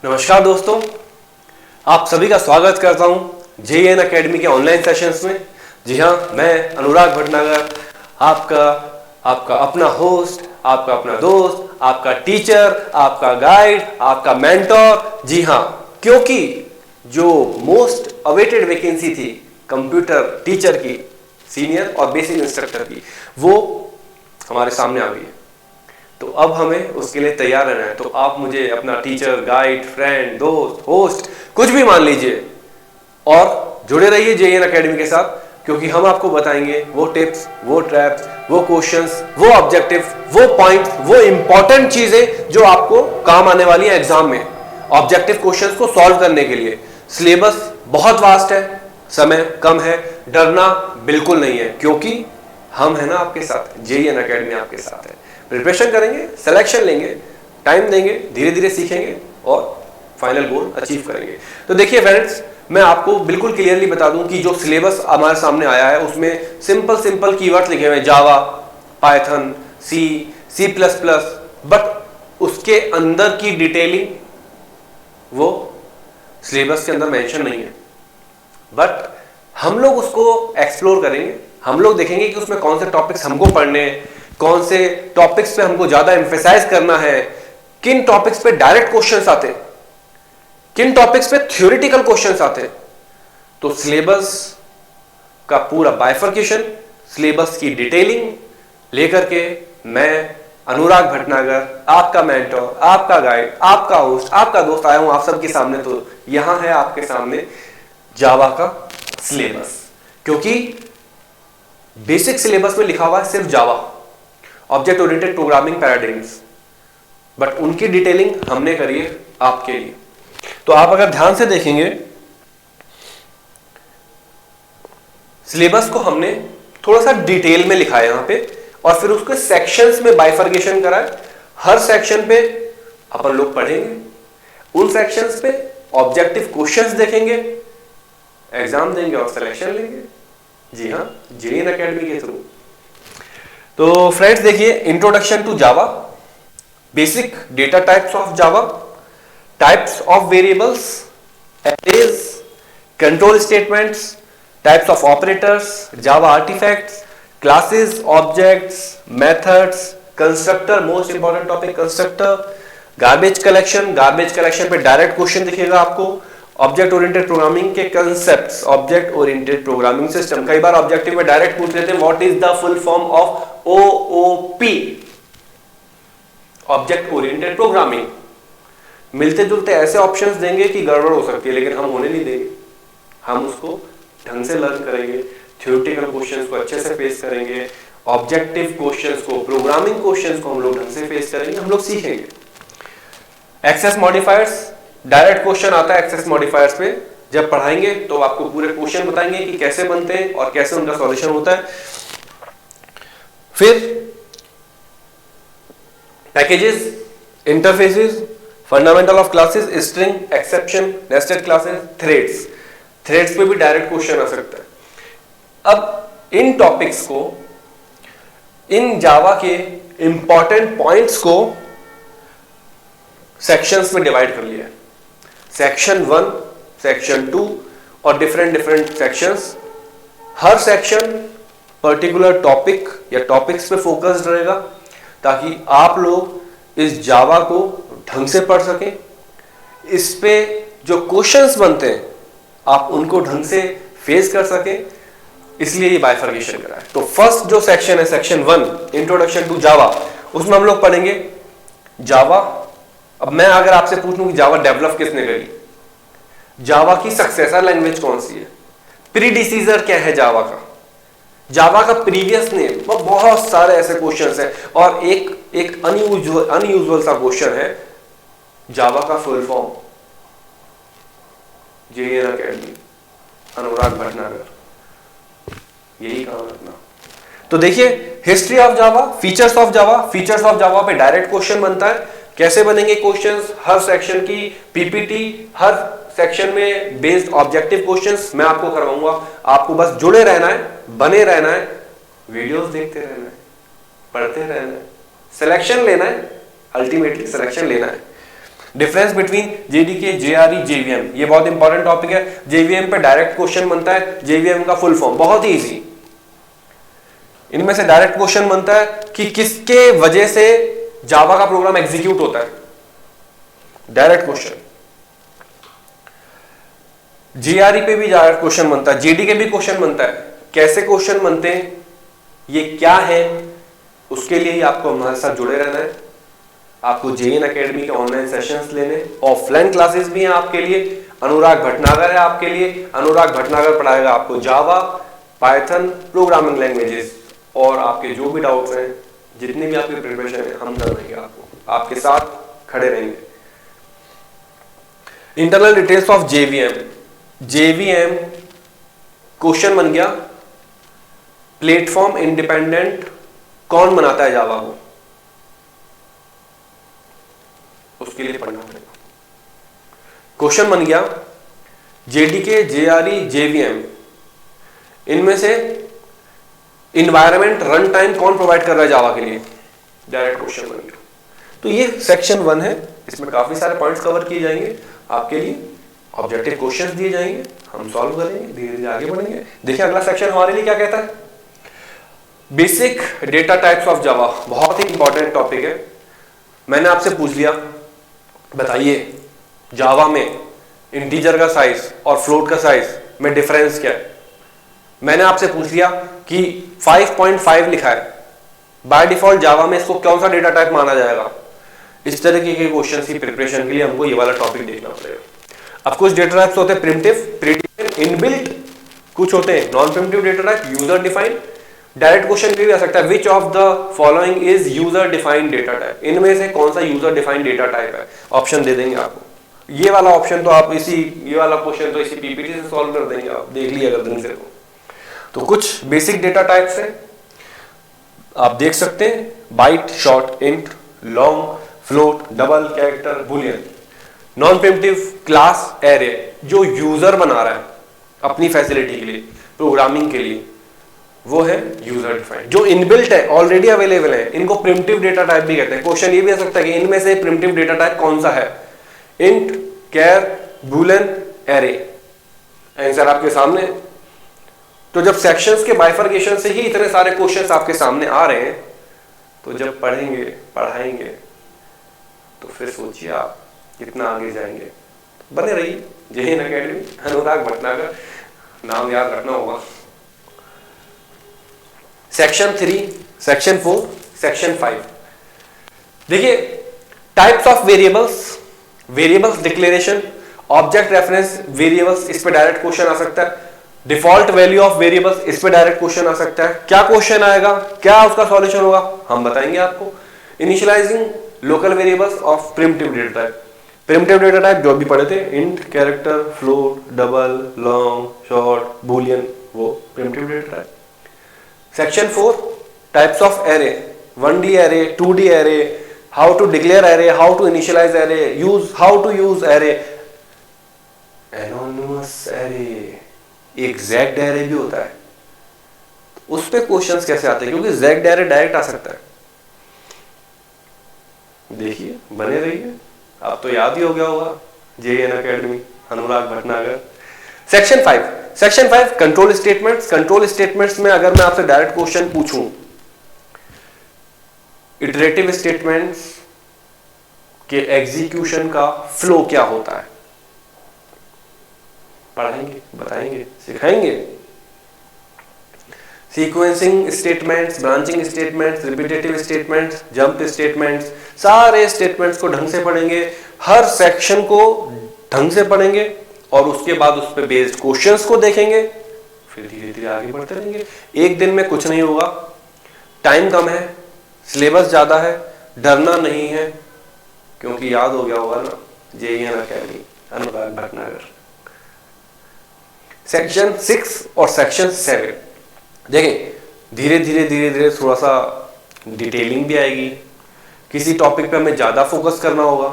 नमस्कार दोस्तों, आप सभी का स्वागत करता हूं JN अकेडमी के ऑनलाइन सेशंस में। जी हां, मैं अनुराग भटनागर, आपका अपना होस्ट, आपका अपना दोस्त, आपका टीचर, आपका गाइड, आपका मेंटोर। जी हां, क्योंकि जो मोस्ट अवेटेड वैकेंसी थी कंप्यूटर टीचर की, सीनियर और बेसिक इंस्ट्रक्टर की, वो हमारे सामने आ गई है। तो अब हमें उसके लिए तैयार रहना है। तो आप मुझे अपना टीचर, गाइड, फ्रेंड, दोस्त, होस्ट कुछ भी मान लीजिए और जुड़े रहिए JN अकेडमी के साथ, क्योंकि हम आपको बताएंगे वो टिप्स, वो ट्रैप्स, वो क्वेश्चंस, वो ऑब्जेक्टिव, वो पॉइंट्स, वो इंपॉर्टेंट चीजें जो आपको काम आने वाली है एग्जाम में ऑब्जेक्टिव क्वेश्चंस को सॉल्व करने के लिए। सिलेबस बहुत वास्ट है, समय कम है, डरना बिल्कुल नहीं है, क्योंकि हम है ना आपके साथ। JN अकेडमी आपके साथ है। प्रिपरेशन करेंगे, सिलेक्शन लेंगे, टाइम देंगे, धीरे धीरे सीखेंगे और फाइनल गोल अचीव करेंगे। तो देखिए फ्रेंड्स, मैं आपको बिल्कुल क्लियरली बता दूं कि जो सिलेबस हमारे सामने आया है उसमें सिंपल कीवर्ड्स लिखे हुए हैं, Java, Python, C plus plus, but उसके अंदर की डिटेलिंग वो सिलेबस के अंदर मेंशन नहीं है। बट हम लोग उसको एक्सप्लोर करेंगे, हम लोग देखेंगे कि उसमें कौन से टॉपिक्स हमको पढ़ने हैं, कौन से टॉपिक्स पे हमको ज्यादा एम्फेसाइज करना है, किन टॉपिक्स पे डायरेक्ट क्वेश्चंस आते हैं, किन टॉपिक्स पे थ्योरेटिकल क्वेश्चंस आते हैं। तो सिलेबस का पूरा बाइफर्केशन, सिलेबस की डिटेलिंग लेकर के मैं अनुराग भटनागर, आपका मेंटर, आपका गाइड, आपका होस्ट, आपका दोस्त आया हूं आप सबके सामने। तो यहां है आपके सामने जावा का सिलेबस, क्योंकि बेसिक सिलेबस में लिखा हुआ है सिर्फ Java, object oriented programming paradigms, but उनकी डिटेलिंग हमने करी है आपके लिए। तो आप अगर ध्यान से देखेंगे, सिलेबस को हमने थोड़ा सा डिटेल में लिखा है यहां पे, और फिर उसके सेक्शंस में बाइफर्केशन करा है। हर सेक्शन पे अपन लोग पढ़ेंगे, उन सेक्शंस पे ऑब्जेक्टिव क्वेश्चंस देखेंगे, एग्जाम देंगे और सिलेक्शन लेंगे। जी हां, JN अकेडमी के थ्रू। तो फ्रेंड्स देखिए, introduction to Java, basic data types of Java, types of variables, arrays, control statements, types of operators, Java artifacts, classes, objects, methods, constructor, most important topic constructor, garbage collection पे direct question दिखेगा आपको, object oriented programming के concepts, object oriented programming system. कई बार objective में direct पूछ लेते हैं what is the full form of OOP, object oriented programming. मिलते जुलते ऐसे ऑप्शंस देंगे कि गड़बड़ हो सकती है, लेकिन हम होने नहीं देंगे। हम उसको ढंग से लर्न करेंगे, थ्योरेटिकल क्वेश्चंस को अच्छे से फेस करेंगे, ऑब्जेक्टिव क्वेश्चंस को, प्रोग्रामिंग क्वेश्चंस को हम लोग ढंग से फेस करेंगे, हम लोग सीखेंगे। एक्सेस मॉडिफायर्स, डायरेक्ट क्वेश्चन आता है एक्सेस मॉडिफायर्स पे, जब पढ़ाएंगे तो आपको पूरे क्वेश्चन बताएंगे कि कैसे बनते हैं और कैसे उनका सॉल्यूशन होता है। फिर packages, interfaces, fundamental of classes, string, exception, nested classes, threads पे भी डायरेक्ट क्वेश्चन आ सकता है। अब इन टॉपिक्स को, इन जावा के इंपॉर्टेंट पॉइंट्स को सेक्शंस में डिवाइड कर लिया है, सेक्शन 1, सेक्शन 2 और डिफरेंट सेक्शंस। हर सेक्शन पर्टिकुलर टॉपिक या टॉपिक्स पे फोकस्ड रहेगा, ताकि आप लोग इस जावा को ढंग से पढ़ सकें, इस पे जो क्वेश्चंस बनते हैं आप उनको ढंग से फेस कर सकें, इसलिए ये बाइफर्केशन करा है। तो फर्स्ट जो सेक्शन है, सेक्शन 1, इंट्रोडक्शन टू जावा, उसमें हम लोग पढ़ेंगे जावा। अब मैं अगर आपसे पूछूं कि जावा डेवलप किसने करी, जावा की सक्सेसर लैंग्वेज कौन सी है, प्रीडिसीजर क्या है जावा का, जावा का प्रीवियस नेम, वो बहुत सारे ऐसे क्वेश्चंस हैं। और एक अनयूजुअल सा क्वेश्चन है, जावा का फुल फॉर्म। JN अकेडमी, अनुराग भटनागर, यही काम रखना। तो देखिए, history of Java, features of Java, features of Java पे डायरेक्ट क्वेश्चन बनता है। कैसे बनेंगे क्वेश्चंस, हर सेक्शन की PPT, हर सेक्शन में बेस्ड ऑब्जेक्टिव क्वेश्चंस मैं आपको करवाऊंगा। आपको बस जुड़े रहना है, बने रहना है, वीडियोस देखते रहना है, पढ़ते रहना है, सिलेक्शन लेना है, अल्टीमेटली सिलेक्शन लेना है। Difference between JDK, JRE, JVM, ये बहुत इंपॉर्टेंट टॉपिक है। जेवीएम पे डायरेक्ट क्वेश्चन बनता है, जेवीएम का फुल फॉर्म बहुत ही इजी। इनमें से डायरेक्ट क्वेश्चन बनता है कि किसके वजह से जावा का प्रोग्राम एग्जीक्यूट होता है, डायरेक्ट क्वेश्चन। जीआरई पे भी डायरेक्ट क्वेश्चन बनता है, जेडीके भी क्वेश्चन बनता है। कैसे क्वेश्चन बनते हैं, ये क्या है, उसके लिए ही आपको हमारे साथ जुड़े रहना है। आपको जेएन एकेडमी के ऑनलाइन सेशंस लेने, ऑफलाइन क्लासेस भी हैं आपके लिए। अनुराग भटनागर है आपके लिए। अनुराग भटनागर पढ़ाएगा आपको जावा, पाइथन, प्रोग्रामिंग लैंग्वेजेस, और आपके जो भी डाउट्स हैं, जितनी भी आपकी प्रिपरेशन है, हम कर देंगे आपको, आपके साथ खड़े रहेंगे। Internal details of JVM. JVM question बन गया, प्लेटफॉर्म इंडिपेंडेंट कौन बनाता है जावा को, उसके लिए पढ़ना पड़ेगा। क्वेश्चन बन गया, जेडीके, जेआरई, जेवीएम, इनमें से इन्वायरमेंट रन टाइम कौन प्रोवाइड कर रहा है जावा के लिए, डायरेक्ट क्वेश्चन बन गया। तो ये सेक्शन 1 है, इसमें काफी सारे पॉइंट्स कवर किए जाएंगे आपके लिए। ऑब्जेक्टिव क्वेश्चंस दिए जाएंगे, हम सॉल्व करेंगे, धीरे धीरे आगे बढ़ेंगे। देखिए अगला सेक्शन हमारे लिए क्या कहता है, बेसिक डेटा टाइप्स ऑफ जावा। बहुत ही इंपॉर्टेंट टॉपिक है। मैंने आपसे पूछ लिया, बताइए जावा में इंटीजर का साइज और फ्लोट का साइज में डिफरेंस क्या है। मैंने आपसे पूछ लिया कि 5.5 लिखा है, बाय डिफॉल्ट जावा में इसको कौन सा डेटा टाइप माना जाएगा। इस तरीके के क्वेश्चन की प्रिपरेशन के लिए हमको ये वाला टॉपिक देखना पड़ेगा। अब कुछ डेटा टाइप्स होते हैं प्रिमिटिव, प्रीडिक्टिव, इनबिल्ट, कुछ होते हैं non primitive data type, user defined. Direct question भी आ सकता है, विच of the following is user defined data type, इनमें से कौन सा यूजर डिफाइंड डेटा टाइप है। ऑप्शन दे देंगे आपको। ये वाला ऑप्शन तो आप ये वाला क्वेश्चन तो इसी पीपीटी से सॉल्व कर देंगे, आप देख लिया अगर ढंग से। तो कुछ बेसिक डेटा टाइप्स है, आप देख सकते हैं, byte, short, int, long, float, double, character, boolean. Non primitive class array, जो यूजर बना रहा है अपनी फैसिलिटी के लिए, प्रोग्रामिंग के लिए, वो है यूजर डिफाइंड। जो इनबिल्ट है, ऑलरेडी अवेलेबल है, इनको प्रिमिटिव डेटा टाइप भी कहते हैं। क्वेश्चन ये भी आ सकता है कि इनमें से प्रिमिटिव डेटा टाइप कौन सा है, इंट, कैर, बुलियन, एरे। आंसर आपके सामने। तो जब सेक्शंस के बाइफर्केशन से ही इतने सारे क्वेश्चंस आपके सामने आ रहे हैं, तो जब पढ़ेंगे, पढ़ाएंगे, तो फिर सोचिए आप कितना आगे जाएंगे। बने रहिए जेएन एकेडमी, अनुराग भटनागर, नाम याद रखना होगा। Section 3, section 4, section 5। देखिए types of variables, variables declaration, object reference variables, इस पे डायरेक्ट क्वेश्चन आ सकता है। डिफॉल्ट वैल्यू ऑफ वेरिएबल्स, इस पे डायरेक्ट क्वेश्चन आ सकता है। क्या क्वेश्चन आएगा, क्या उसका सॉल्यूशन होगा, हम बताएंगे आपको। Initializing local variables of primitive data type. Primitive data type जो भी पढ़े थे, int, character, float, double, long, short, boolean, वो primitive data type. Section 4, types of array, 1D array, 2D array, how to declare array, how to initialize array, how to use array, anonymous array, एक jagged array भी होता है। उस पे questions कैसे आते हैं, क्योंकि ज़ेग्ड एरे डायरेक्ट आ सकता है। देखिए बने रहिए, अब तो याद ही हो गया होगा, J N academy, Anurag Bhatnagar. Section 5, section 5 control statements. Control statements में अगर मैं आपसे डायरेक्ट क्वेश्चन पूछूं, इटरेटिव स्टेटमेंट्स के एग्जीक्यूशन का फ्लो क्या होता है, पढ़ाएंगे, बताएंगे, सिखाएंगे। Sequencing statements, branching statements, repetitive statements, jump statements, सारे स्टेटमेंट्स को ढंग से पढ़ेंगे, हर सेक्शन को ढंग से पढ़ेंगे, और उसके बाद उस पर बेस्ड क्वेश्चंस को देखेंगे, फिर धीरे धीरे आगे बढ़ते रहेंगे। एक दिन में कुछ नहीं होगा, टाइम कम है, सिलेबस ज्यादा है, डरना नहीं है, क्योंकि याद हो गया होगा ना, JN academy, Anurag Bhatnagar. Section 6 और सेक्शन 7, देखें धीरे धीरे धीरे धीरे थोड़ा सा डिटेलिंग भी आएगी। किसी टॉपिक पे हमें ज़्यादा फोकस करना होगा,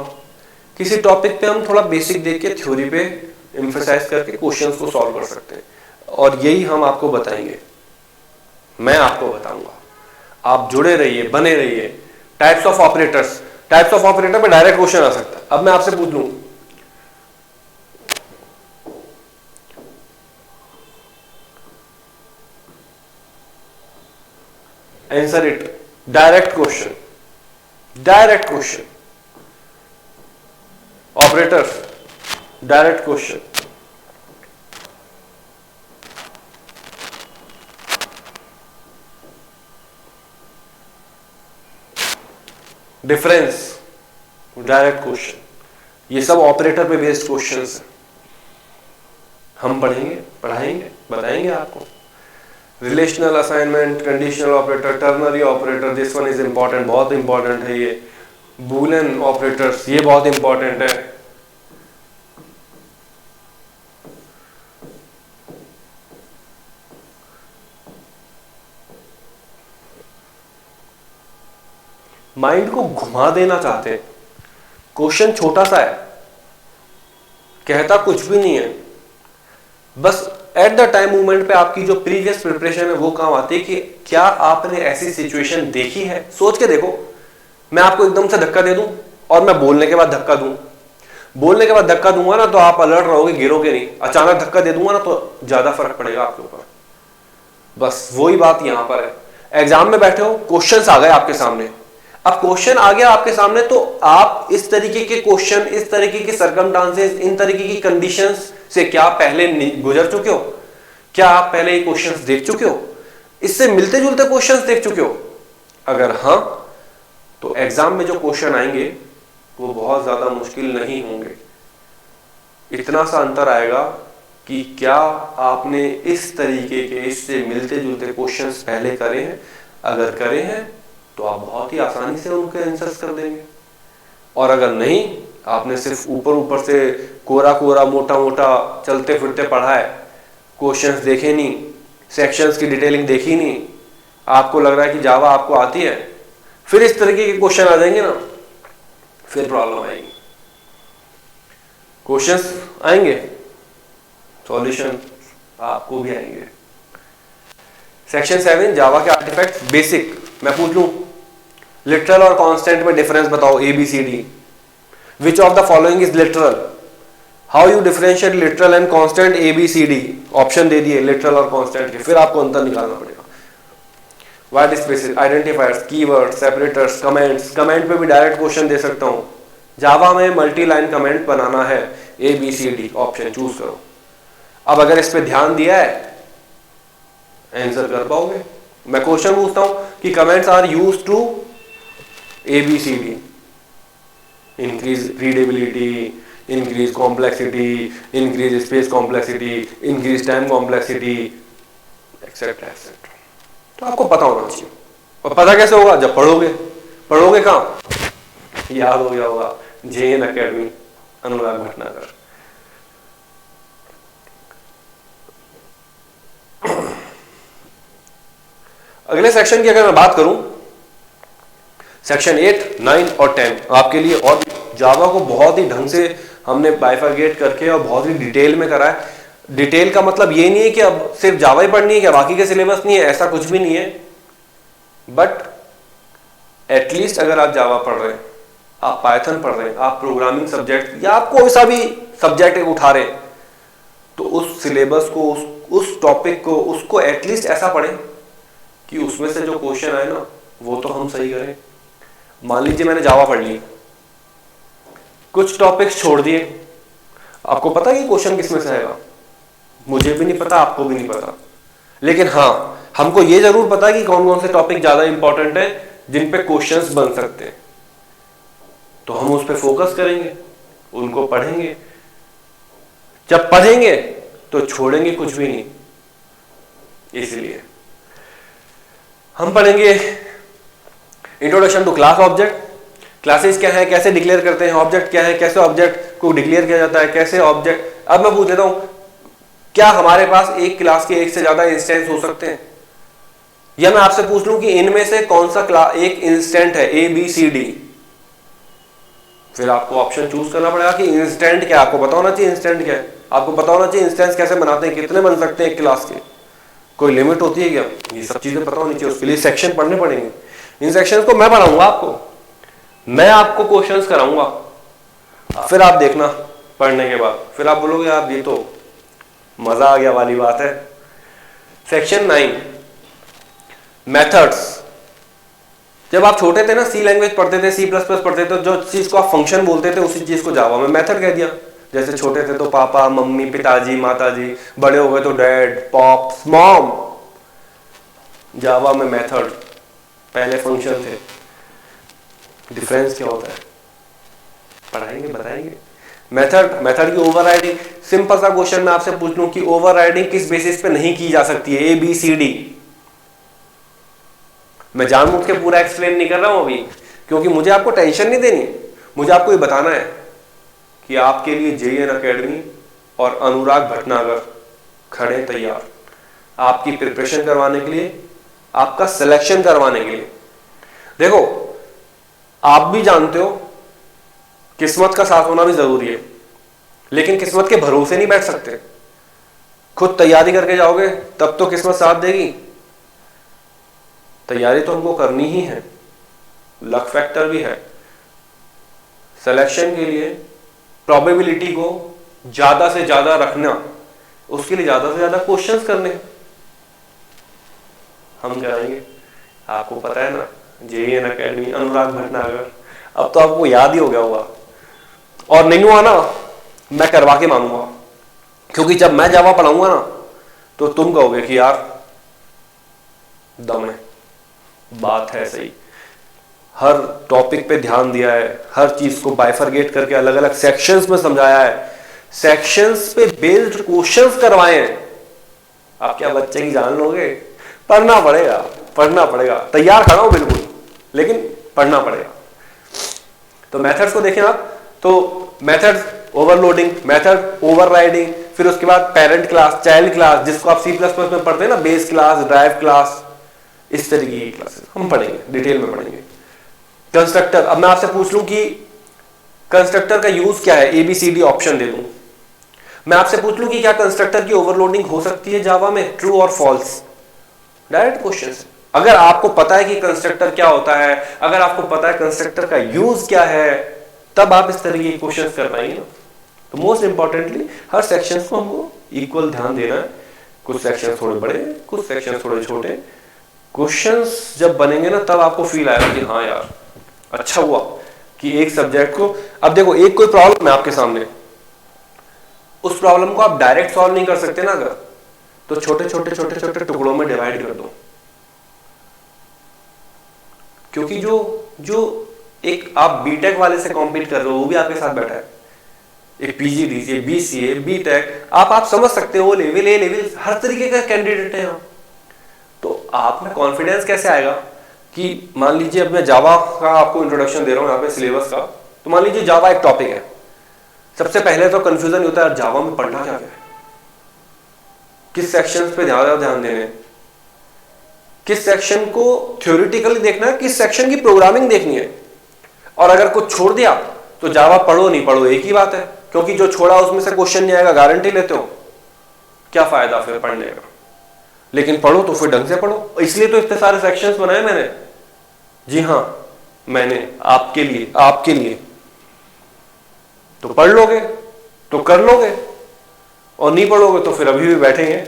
किसी टॉपिक पे हम थोड़ा बेसिक देख के थ्योरी पे एम्फसाइज करके क्वेश्चंस को सॉल्व कर सकते हैं, और यही हम आपको बताएंगे, मैं आपको बताऊंगा। आप जुड़े रहिए, बने रहिए। Types of operators, types of operator पे डायरेक्ट क्वेश्चन आ सकता है। अब मैं आपसे पूछ लूं, answer it, direct question, direct question, operators, direct question. Difference, direct question. ये सब ऑपरेटर पे बेस्ड क्वेश्चंस हैं। हम पढ़ेंगे, पढ़ाएंगे, बताएंगे आपको। Relational assignment, conditional operator, ternary operator, this one is important, बहुत इंपॉर्टेंट है ये। बूलियन ऑपरेटर्स, ये बहुत इंपॉर्टेंट है। माइंड को घुमा देना चाहते हैं। क्वेश्चन छोटा सा है, कहता कुछ भी नहीं है, बस एट द टाइम मूवमेंट पे आपकी जो प्रीवियस प्रिपरेशन है वो काम आती है कि क्या आपने ऐसी सिचुएशन देखी है। सोच के देखो, मैं आपको एकदम से धक्का दे दूं और मैं बोलने के बाद धक्का दूं, बोलने के बाद धक्का दूंगा ना तो आप अलर्ट रहोगे, गिरोगे नहीं। अचानक धक्का दे दूंगा ना तो ज्यादा फर्क पड़ेगा आपके ऊपर। बस वही बात यहां पर है। एग्जाम में बैठे हो, क्वेश्चंस आ गए आपके सामने। अब क्वेश्चन आ गया आपके सामने तो आप इस तरीके के क्वेश्चन, इस तरीके के सर्कमस्टांसेस, इन तरीके की कंडीशंस से क्या पहले गुजर चुके हो? क्या आप पहले ये क्वेश्चंस देख चुके हो? इससे मिलते जुलते क्वेश्चंस देख चुके हो? अगर हां, तो एग्जाम में जो क्वेश्चन आएंगे वो बहुत ज्यादा मुश्किल नहीं होंगे। इतना सा अंतर आएगा कि क्या आपने इस तरीके के, इससे मिलते जुलते क्वेश्चंस पहले करे हैं। अगर करे हैं तो आप बहुत ही आसानी से उनके आंसर्स कर देंगे, और अगर नहीं, आपने सिर्फ ऊपर ऊपर से कोरा कोरा मोटा मोटा चलते फिरते पढ़ा है, क्वेश्चंस देखे नहीं, सेक्शंस की डिटेलिंग देखी नहीं, आपको लग रहा है कि जावा आपको आती है, फिर इस तरीके के क्वेश्चन आ जाएंगे ना, फिर प्रॉब्लम आएगी। क्वेश्चंस आएंगे, सॉल्यूशन आपको भी आएंगे। सेक्शन 7 जावा के आर्टिफैक्ट्स बेसिक। मैं पूछ लूं, लिटरल और कांस्टेंट में डिफरेंस बताओ, ABCD। Which of the following is literal? How you differentiate literal and constant? ABCD option दे दिए लिटरल और कांस्टेंट के, फिर आपको अंतर निकालना पड़ेगा। White spaces, identifiers, keyword, separators, comments. Comment पे भी डायरेक्ट क्वेश्चन दे सकता हूं। जावा में मल्टी लाइन कमेंट बनाना है, ABCD ऑप्शन चूज करो। अब अगर इस पे ध्यान दिया है, आंसर कर पाओगे। मैं क्वेश्चन पूछता हूं कि comments are used to ABCD, increase readability, increase complexity, increase space complexity, increase time complexity, etcetera etcetera. तो आपको पता होना चाहिए। और पता कैसे होगा? जब पढ़ोगे। पढ़ोगे कहां? याद हो गया होगा, JN अकेडमी, अनुराग भटनागर। अगले सेक्शन की अगर मैं बात करूं, सेक्शन 8, 9 और 10 आपके लिए, और जावा को बहुत ही ढंग से हमने बाइफरगेट करके और बहुत ही डिटेल में करा है। डिटेल का मतलब ये नहीं है कि अब सिर्फ जावा ही पढ़नी है, क्या बाकी के सिलेबस नहीं है, ऐसा कुछ भी नहीं है। बट एटलीस्ट अगर आप जावा पढ़ रहे हैं, आप पाइथन पढ़ रहे हैं, आप प्रोग्रामिंग सब्जेक्ट या आप कोई सा भी सब्जेक्ट उठा रहे हैं, तो उस सिलेबस को, उस टॉपिक को, उसको एटलीस्ट ऐसा पढ़ें कि उसमें से जो क्वेश्चन आए ना वो तो हम सही करें। मान लीजिए मैंने जावा पढ़ ली, कुछ टॉपिक्स छोड़ दिए, आपको पता है कि क्वेश्चन किसमें से आएगा? मुझे भी नहीं पता, आपको भी नहीं पता, लेकिन हाँ हमको ये जरूर पता है कि कौन कौन से टॉपिक ज्यादा इंपॉर्टेंट है जिन पे क्वेश्चंस बन सकते हैं। तो हम उस पर फोकस करेंगे, उनको पढ़ेंगे। जब पढ़ेंगे तो छोड़ेंगे कुछ भी नहीं। इसलिए हम पढ़ेंगे introduction to class object. Classes क्या है, कैसे डिक्लेयर करते हैं, ऑब्जेक्ट क्या है, कैसे ऑब्जेक्ट को डिक्लेयर किया जाता है, कैसे ऑब्जेक्ट। अब मैं पूछ लेता हूं, क्या हमारे पास एक क्लास के एक से ज्यादा इंस्टेंस हो सकते हैं? या मैं आपसे पूछ लूं कि इनमें से कौन सा एक इंस्टेंट है, ABCD, फिर आपको ऑप्शन चूज करना पड़ेगा कि इंस्टेंट क्या है। आपको पता होना चाहिए इंस्टेंट क्या है, आपको पता होना चाहिए इंस्टेंस कैसे बनाते हैं, कितने बन सकते हैं एक क्लास के, कोई लिमिट होती है क्या, ये सब चीजें पता होनी चाहिए। उसके लिए सेक्शन पढ़ने पड़ेंगे। इन सेक्शंस को मैं पढ़ाऊंगा आपको, मैं आपको क्वेश्चंस कराऊंगा, फिर आप देखना पढ़ने के बाद, फिर आप बोलोगे आप ये तो मजा आ गया वाली बात है। Section 9 methods. जब आप छोटे थे ना, सी लैंग्वेज पढ़ते थे, C++ पढ़ते थे, जो चीज को आप फंक्शन बोलते थे उसी चीज को जावा में मेथड कह दिया। जैसे छोटे थे तो पापा, मम्मी, पिताजी, माताजी, बड़े हो गए तो डैड, पॉप्स, मॉम। जावा में मेथड पहले फंक्शन थे। डिफरेंस क्या होता है पढ़ाएंगे, बताएंगे। मेथड की ओवरराइडिंग, सिंपल सा क्वेश्चन मैं आपसे पूछ लूं कि ओवरराइडिंग किस बेसिस पे नहीं की जा सकती है, ABCD। मैं जानबूझ के पूरा एक्सप्लेन नहीं कर रहा हूं अभी, क्योंकि मुझे आपको टेंशन नहीं देनी, मुझे आपको ये बताना है कि आपके लिए JN अकेडमी और अनुराग भटनागर खड़े तैयार, आपकी प्रिपरेशन करवाने के लिए, आपका सिलेक्शन करवाने के लिए। देखो, आप भी जानते हो किस्मत का साथ होना भी जरूरी है, लेकिन किस्मत के भरोसे नहीं बैठ सकते। खुद तैयारी करके जाओगे तब तो किस्मत साथ देगी। तैयारी तो हमको करनी ही है, लक फैक्टर भी है। सिलेक्शन के लिए प्रोबेबिलिटी को ज्यादा से ज्यादा रखना, उसके लिए ज्यादा से ज्यादा क्वेश्चंस करने हम कराएंगे। आपको पता है ना, JN अकेडमी, अनुराग भटनागर, अब तो आपको याद ही हो गया होगा। और नहीं हुआ ना, मैं करवा के मानूंगा, क्योंकि जब मैं जावा पढ़ाऊंगा ना तो तुम कहोगे कि यार दम है, बात है सही, हर टॉपिक पे ध्यान दिया है, हर चीज को बाइफरगेट करके अलग अलग सेक्शंस में समझाया है, सेक्शंस पे बेस्ड क्वेश्चंस करवाए हैं। आप क्या बच्चे की जान लोगे? पढ़ना पड़ेगा, पढ़ना पड़ेगा। तैयार खड़ा हूं बिल्कुल, लेकिन पढ़ना पड़ेगा। तो मेथड्स को देखें आप, तो मेथड्स ओवरलोडिंग, मेथड ओवरराइडिंग, फिर उसके बाद पेरेंट क्लास, चाइल्ड क्लास, जिसको आप C++ में पढ़ते हैं ना, बेस क्लास, ड्राइव क्लास, इस तरीके की क्लासेस हम पढ़ेंगे, डिटेल में पढ़ेंगे। कंस्ट्रक्टर, अब मैं आपसे पूछ लूं कि कंस्ट्रक्टर का यूज क्या है, ABCD ऑप्शन दे दूं। मैं आपसे पूछ लूं कि क्या कंस्ट्रक्टर की ओवरलोडिंग हो सकती है जावा में, ट्रू और फॉल्स? डायरेक्ट क्वेश्चन है। अगर आपको पता है कि कंस्ट्रक्टर क्या होता है, अगर आपको पता है कंस्ट्रक्टर का यूज क्या है, तब आप इस तरीके के क्वेश्चंस कर पाएंगे ना। तो मोस्ट इंपॉर्टेंटली हर सेक्शन को हमको इक्वल ध्यान देना है। कुछ सेक्शन थोड़े बड़े, कुछ सेक्शन थोड़े छोटे। क्वेश्चंस जब बनेंगे ना, तब आपको फील आएगा कि हाँ यार अच्छा हुआ कि एक सब्जेक्ट को, अब देखो एक कोई प्रॉब्लम है आपके सामने, उस प्रॉब्लम को आप डायरेक्ट सॉल्व नहीं कर सकते ना, अगर तो छोटे छोटे छोटे छोटे टुकड़ों में डिवाइड कर दो। क्योंकि जो एक आप बीटेक वाले से कॉम्पीट कर रहे हो, वो भी आपके साथ बैठा है, एक PGDCA, BCA, बीटेक, आप समझ सकते हो, लेवल A लेवल, हर तरीके का कैंडिडेट है। तो आप में कॉन्फिडेंस कैसे आएगा कि मान लीजिए अब मैं जावा का आपको इंट्रोडक्शन दे रहा हूं यहाँ पे सिलेबस का, तो मान लीजिए जावा एक टॉपिक है। सबसे पहले तो कंफ्यूजन होता है जावा में पढ़ना क्या है, किस सेक्शन पे ज्यादा ध्यान देने, किस सेक्शन को थ्योरेटिकली देखना है, किस सेक्शन की प्रोग्रामिंग देखनी है। और अगर कुछ छोड़ दिया तो जावा पढ़ो नहीं पढ़ो एक ही बात है, क्योंकि जो छोड़ा उसमें से क्वेश्चन नहीं आएगा, गारंटी लेते हो, क्या फायदा फिर पढ़ने का। लेकिन पढ़ो तो फिर ढंग से पढ़ो, इसलिए तो इतने सारे सेक्शंस बनाए मैंने। जी हाँ, मैंने आपके लिए तो पढ़ लोगे तो कर लोगे, और नहीं पढ़ोगे तो फिर अभी भी बैठेंगे,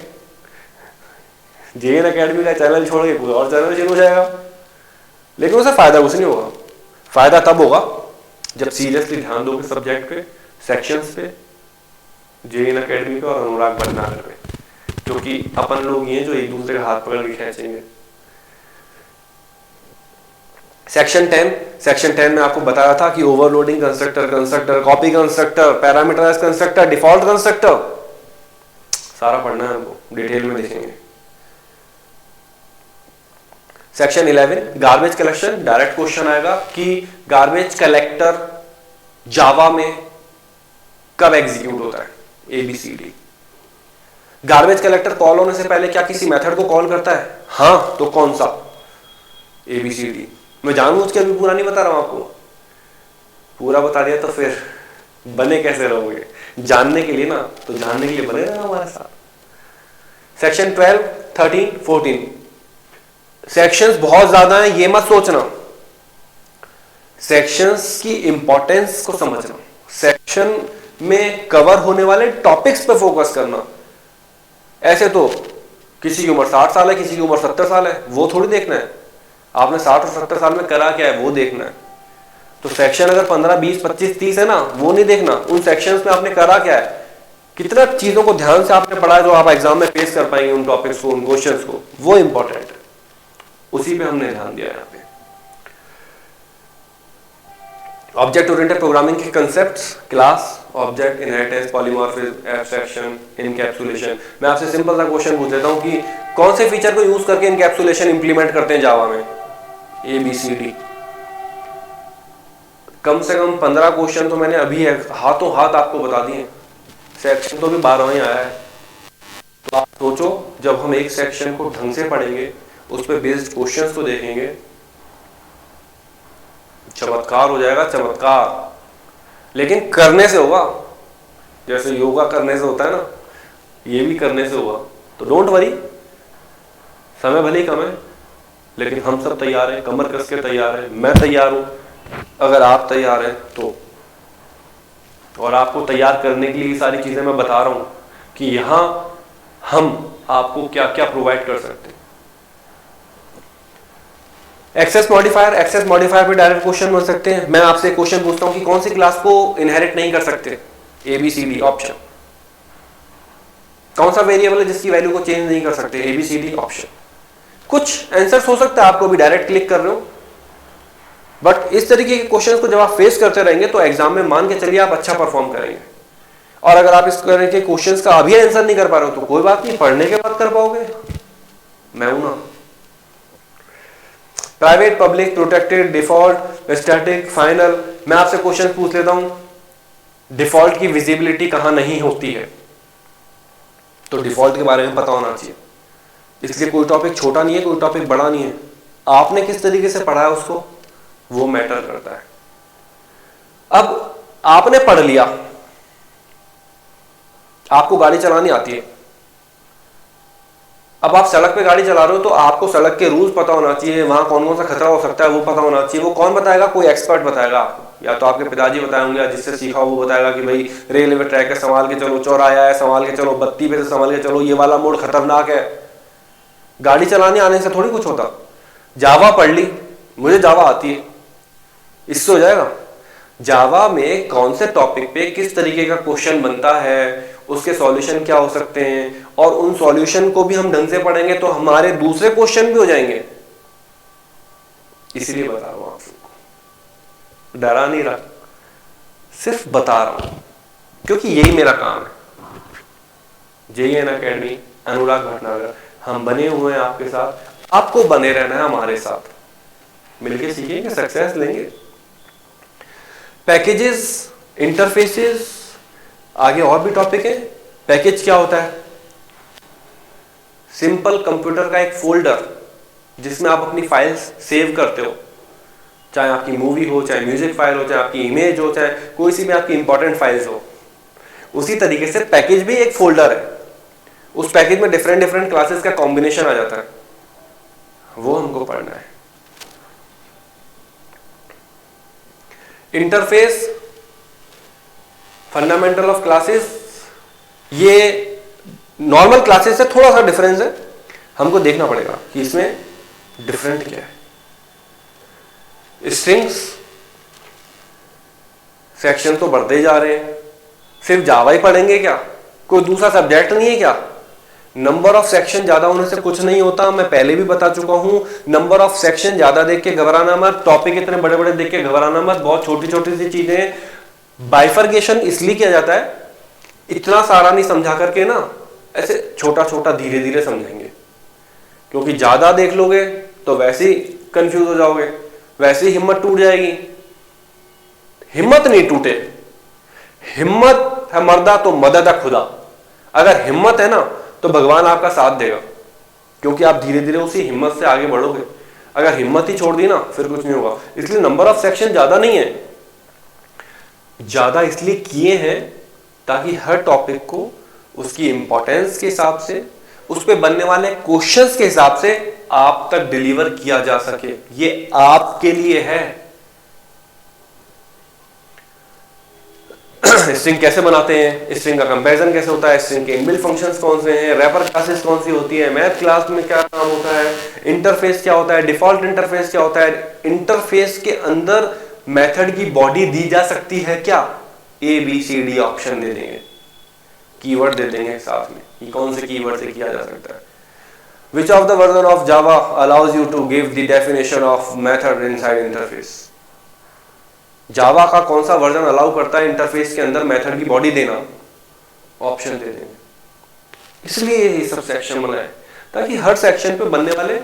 JN अकेडमी का चैनल छोड़ के कोई और चैनल शुरू हो जाएगा। लेकिन उसे फायदा कुछ नहीं होगा। फायदा तब होगा जब सीरियसली ध्यान दोगे सब्जेक्ट पे, सेक्शंस पे, JN अकेडमी पे और अनुराग भटनागर पे, क्योंकि अपन लोग ये जो एक दूसरे का हाथ पकड़ के खींचेंगे। सेक्शन 10 में आपको बताया था कि overloading constructor, copy constructor, parameterized constructor, default constructor, सारा पढ़ना है हमको, डिटेल में देखेंगे। Section 11 garbage collection, direct question आएगा कि गार्बेज कलेक्टर जावा में कब एग्जीक्यूट होता है, ABCD। गार्बेज कलेक्टर कॉल होने से पहले क्या किसी मेथड को कॉल करता है? हाँ, तो कौन सा? ABCD। मैं जानबूझ के अभी पूरा नहीं बता रहा हूं आपको, पूरा बता दिया तो फिर बने कैसे रहोगे? जानने के लिए ना, तो जानने के लिए बने रहना हमारे साथ। सेक्शन 12, 13, 14 सेक्शंस बहुत ज्यादा हैं, ये मत सोचना। सेक्शंस की इंपॉर्टेंस को समझना, सेक्शन में कवर होने वाले टॉपिक्स पे फोकस करना। ऐसे तो किसी की उम्र 60 साल है, किसी की उम्र 70 साल है, वो थोड़ी देखना है। आपने 60 और 70 साल में करा क्या है वो देखना है। तो सेक्शन अगर 15, 20, 25, 30 है ना, वो नहीं देखना। उन सेक्शंस में आपने करा क्या है, कितना चीजों को ध्यान से आपने पढ़ा है जो आप एग्जाम में फेस कर पाएंगे, उन टॉपिक्स को, उन क्वेश्चंस को, वो इंपॉर्टेंट है। उसी पे हमने ध्यान दिया यहाँ पे। ऑब्जेक्ट ओरिएंटेड प्रोग्रामिंग के concepts, class, object, inheritance, polymorphism, abstraction, encapsulation. मैं आपसे सिंपल सा क्वेश्चन पूछ लेता हूँ कि कौन से फीचर को यूज करके इनकैप्सुलेशन इंप्लीमेंट करते हैं जावा में? ABCD। कम से कम 15 क्वेश्चन तो मैंने अभी हाथों हाथ आपको बता दिए। सेक्शन तो भी 12वां ही आया है। तो आप सोचो, जब हम एक सेक्शन को ढंग से पढ़ेंगे, उस पर बेस्ड क्वेश्चंस को देखेंगे, चमत्कार हो जाएगा, चमत्कार। लेकिन करने से होगा, जैसे योगा करने से होता है ना, ये भी करने से होगा। तो डोंट वरी, समय भले ही कम है, लेकिन हम सब तैयार हैं, कमर कस के तैयार हैं। मैं तैयार हूं, अगर आप तैयार हैं तो। और आपको तैयार करने के लिए ये सारी चीजें मैं बता रहा हूं कि यहां हम आपको क्या क्या प्रोवाइड कर सकते हैं। एक्सेस मॉडिफायर, एक्सेस मॉडिफायर पे डायरेक्ट क्वेश्चन बन सकते हैं। मैं आपसे क्वेश्चन पूछता हूं कि कौन सी क्लास को इनहेरिट नहीं कर सकते? ABCD option. कौन सा वेरिएबल है जिसकी वैल्यू को चेंज नहीं कर सकते? ABCD option. कुछ आंसर्स हो सकता है आपको भी डायरेक्ट क्लिक कर रहे हो, बट इस तरीके के क्वेश्चंस को जब आप फेस करते रहेंगे तो एग्जाम में मान के चलिए आप अच्छा परफॉर्म करेंगे। और अगर आप इस तरह के क्वेश्चंस का अभी आंसर नहीं कर पा रहे हो तो कोई बात नहीं, पढ़ने के बाद कर पाओगे। मैं हूं ना। Private, public, protected, default, static, final. मैं आपसे क्वेश्चन पूछ लेता हूं, डिफॉल्ट की विजिबिलिटी कहां नहीं होती है? तो डिफॉल्ट के बारे में पता होना चाहिए। इसलिए कोई टॉपिक छोटा नहीं है, कोई टॉपिक बड़ा नहीं है, आपने किस तरीके से पढ़ा है उसको, वो मैटर करता है। अब आपने पढ़ लिया, आपको गाड़ी चलानी आती है, अब आप सड़क पे गाड़ी चला रहे हो तो आपको सड़क के रूल्स पता होना चाहिए, वहां कौन कौन सा खतरा हो सकता है वो पता होना चाहिए। वो कौन बताएगा? कोई एक्सपर्ट बताएगा आपको, या तो आपके पिताजी बताए होंगे, जिससे सीखा वो बताएगा कि भाई रेलवे ट्रैक है संभाल के चलो, चौराहा है संभाल के चलो, बत्ती पे से संभाल के चलो, ये वाला मोड़ खतरनाक है। गाड़ी चलाने आने से थोड़ी कुछ होता। जावा पढ़ ली, मुझे जावा आती है, इससे हो जाएगा? जावा में कौन से टॉपिक पे किस तरीके का क्वेश्चन बनता है, उसके सॉल्यूशन क्या हो सकते हैं, और उन सॉल्यूशन को भी हम ढंग से पढ़ेंगे तो हमारे दूसरे क्वेश्चन भी हो जाएंगे। इसलिए बता रहा हूं आप सबको, डरा नहीं रहा, सिर्फ बता रहा हूं, क्योंकि यही मेरा काम है। JN अकेडमी, अनुराग भटनागर, हम बने हुए हैं आपके साथ, आपको बने रहना है हमारे साथ, मिलके सीखेंगे, सक्सेस लेंगे। पैकेजेस, इंटरफेसेस, आगे और भी टॉपिक है। पैकेज क्या होता है? सिंपल कंप्यूटर का एक फोल्डर जिसमें आप अपनी फाइल्स सेव करते हो, चाहे आपकी मूवी हो, चाहे म्यूजिक फाइल हो, चाहे आपकी इमेज हो, चाहे कोई सी भी आपकी इंपॉर्टेंट फाइल्स हो। उसी तरीके से पैकेज भी एक फोल्डर है। उस पैकेज में डिफरेंट डिफरेंट क्लासेस का कॉम्बिनेशन आ जाता है, वो हमको पढ़ना है। इंटरफेस, फंडामेंटल ऑफ क्लासेस, ये नॉर्मल क्लासेस से थोड़ा सा डिफरेंस है, हमको देखना पड़ेगा कि इसमें डिफरेंट क्या है। स्ट्रिंग्स, सेक्शन तो बढ़ते जा रहे हैं, सिर्फ जावा ही पढ़ेंगे क्या? कोई दूसरा सब्जेक्ट नहीं है क्या? नंबर ऑफ सेक्शन ज्यादा होने से कुछ नहीं होता, मैं पहले भी बता चुका हूं। नंबर ऑफ सेक्शन ज्यादा देख के घबराना मत, टॉपिक इतने बड़े बड़े देख के घबराना मत, बहुत छोटी छोटी सी चीजें। बाइफर्गेशन इसलिए किया जाता है, इतना सारा नहीं समझा करके ना, ऐसे छोटा छोटा धीरे धीरे समझेंगे, क्योंकि ज्यादा देख लोगे तो वैसे ही कंफ्यूज हो जाओगे, वैसे ही हिम्मत टूट जाएगी। हिम्मत नहीं टूटे, हिम्मत है मर्दा तो मदद है खुदा। अगर हिम्मत है ना तो भगवान आपका साथ देगा, क्योंकि आप धीरे धीरे उसी हिम्मत से आगे बढ़ोगे। अगर हिम्मत ही छोड़ दी ना फिर कुछ नहीं होगा। इसलिए नंबर ऑफ सेक्शन ज्यादा नहीं है, ज्यादा इसलिए किए हैं ताकि हर टॉपिक को उसकी इंपॉर्टेंस के हिसाब से, उस पे बनने वाले क्वेश्चंस के हिसाब से आप तक डिलीवर किया जा सके। ये आपके लिए है, स्ट्रिंग कैसे बनाते हैं, स्ट्रिंग का कंपैरिजन कैसे होता है, स्ट्रिंग के इनबिल्ट फंक्शंस कौन से हैं, रैपर क्लासेस कौन सी होती है, मैथ क्लास में क्या काम होता है, इंटरफेस क्या होता है, डिफॉल्ट इंटरफेस क्या होता है, इंटरफेस के अंदर मेथड की बॉडी दी जा सकती है क्या, A B C D option दे देंगे, कीवर्ड दे देंगे साथ में कि कौन से कीवर्ड से किया जा सकता है। Which of the version of Java allows you to give the definition of method inside interface? जावा का कौन सा वर्जन अलाउ करता है इंटरफेस के अंदर मेथड की बॉडी देना, ऑप्शन दे देंगे। इसलिए ये सब सेक्शन बनाए ताकि हर सेक्शन पे बनने वाले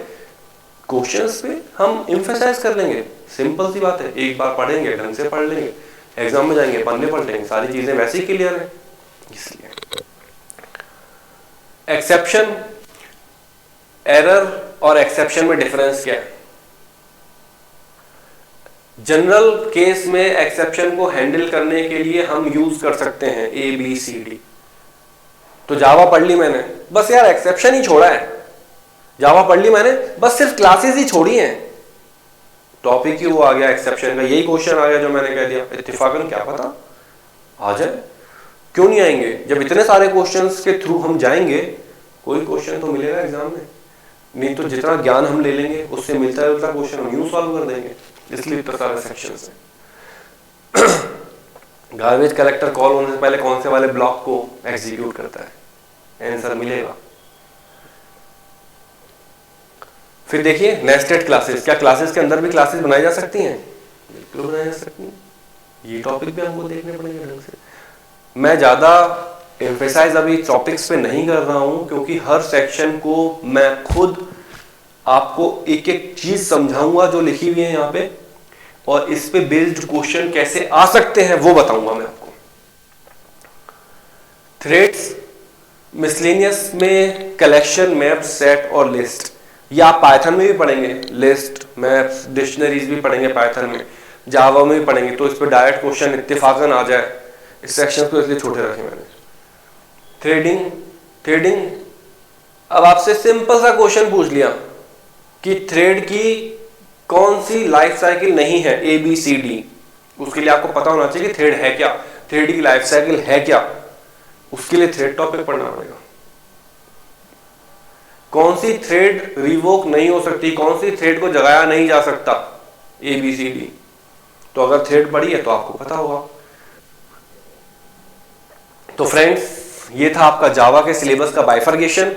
क्वेश्चंस पे हम एम्फसाइज कर लेंगे। सिंपल सी बात है, एक बार पढ़ेंगे, ढंग से पढ़ लेंगे, एग्जाम में जाएंगे, पन्ने पढ़ लेंगे, सारी चीजें वैसे ही क्लियर है। इसलिए एक्सेप्शन, एरर और एक्सेप्शन में डिफरेंस क्या है? जनरल केस में एक्सेप्शन को हैंडल करने के लिए हम यूज कर सकते हैं ए बी सी डी। तो जावा पढ़ ली मैंने, बस यार एक्सेप्शन ही छोड़ा है। जावा पढ़ ली मैंने, बस सिर्फ क्लासेस ही छोड़ी हैं, टॉपिक ही वो आ गया एक्सेप्शन का, यही क्वेश्चन आ गया जो मैंने कह दिया, इत्तेफाकन क्या पता आ जाए। क्यों नहीं आएंगे? जब इतने सारे क्वेश्चंस के थ्रू हम जाएंगे, कोई क्वेश्चन तो मिलेगा एग्जाम में, नहीं तो जितना ज्ञान हम ले लेंगे उससे मिलता जुलता क्वेश्चन हम यूं सॉल्व कर देंगे। इसलिए इतना सारे सेक्शंस हैं। गार्बेज कलेक्टर कॉल होने से पहले कौन से वाले ब्लॉक को एग्जीक्यूट करता है, आंसर मिलेगा। फिर देखिए नेस्टेड क्लासेस, क्या क्लासेस के अंदर भी क्लासेस बनाई जा सकती हैं? बिल्कुल बनाई जा सकती हैं। ये टॉपिक भी हमको देखने पड़ेंगे ढंग से। मैं ज्यादा एम्फेसाइज अभी टॉपिक्स पे नहीं कर रहा हूं क्योंकि हर सेक्शन को मैं खुद आपको एक एक चीज समझाऊंगा जो लिखी हुई है यहाँ पे, और इस पे बेस्ड क्वेश्चन कैसे आ सकते हैं वो बताऊंगा मैं आपको। थ्रेड्स, मिसलेनियस में कलेक्शन, मैप, सेट और लिस्ट, ये आप पाइथन में भी पढ़ेंगे, लिस्ट, मैप्स, डिक्शनरीज भी पढ़ेंगे पाइथन में, जावा में भी पढ़ेंगे, तो इस पे डायरेक्ट क्वेश्चन इत्तेफाकन आ जाए। इस सेक्शन को इसलिए छोटे रखे मैंने। थ्रेडिंग, अब आपसे सिंपल सा क्वेश्चन पूछ लिया कि थ्रेड की कौन सी लाइफ साइकिल नहीं है, ए बी सी डी, उसके लिए आपको पता होना चाहिए कि थ्रेड है क्या, थ्रेड की लाइफ साइकिल है क्या, उसके लिए थ्रेड टॉपिक पढ़ना पड़ेगा। कौन सी थ्रेड रिवोक नहीं हो सकती, कौन सी थ्रेड को जगाया नहीं जा सकता, ए बी सी डी, तो अगर थ्रेड पढ़ी है तो आपको पता होगा। तो फ्रेंड्स, ये था आपका जावा के सिलेबस का बाइफर्गेशन।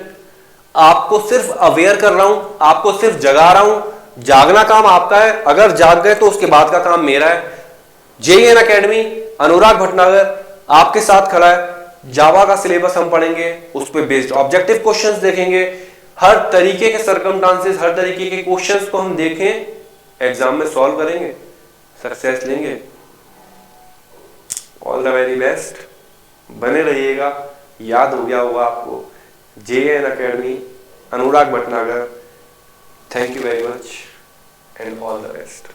आपको सिर्फ अवेयर कर रहा हूं, आपको सिर्फ जगा रहा हूं। जागना काम आपका है, अगर जाग गए तो उसके बाद का काम मेरा है। जेईएन एकेडमी, अनुराग भटनागर आपके साथ खड़ा है। जावा का सिलेबस हम पढ़ेंगे, उस पर बेस्ड ऑब्जेक्टिव क्वेश्चंस देखेंगे, हर तरीके के सर्कमस्टांसेस, हर तरीके के क्वेश्चंस को हम देखें, एग्जाम में सॉल्व करेंगे, सक्सेस लेंगे। ऑल द वेरी बेस्ट, बने रहिएगा। याद हो गया होगा आपको, JN academy, Anurag Bhatnagar. Thank you very much and all the best.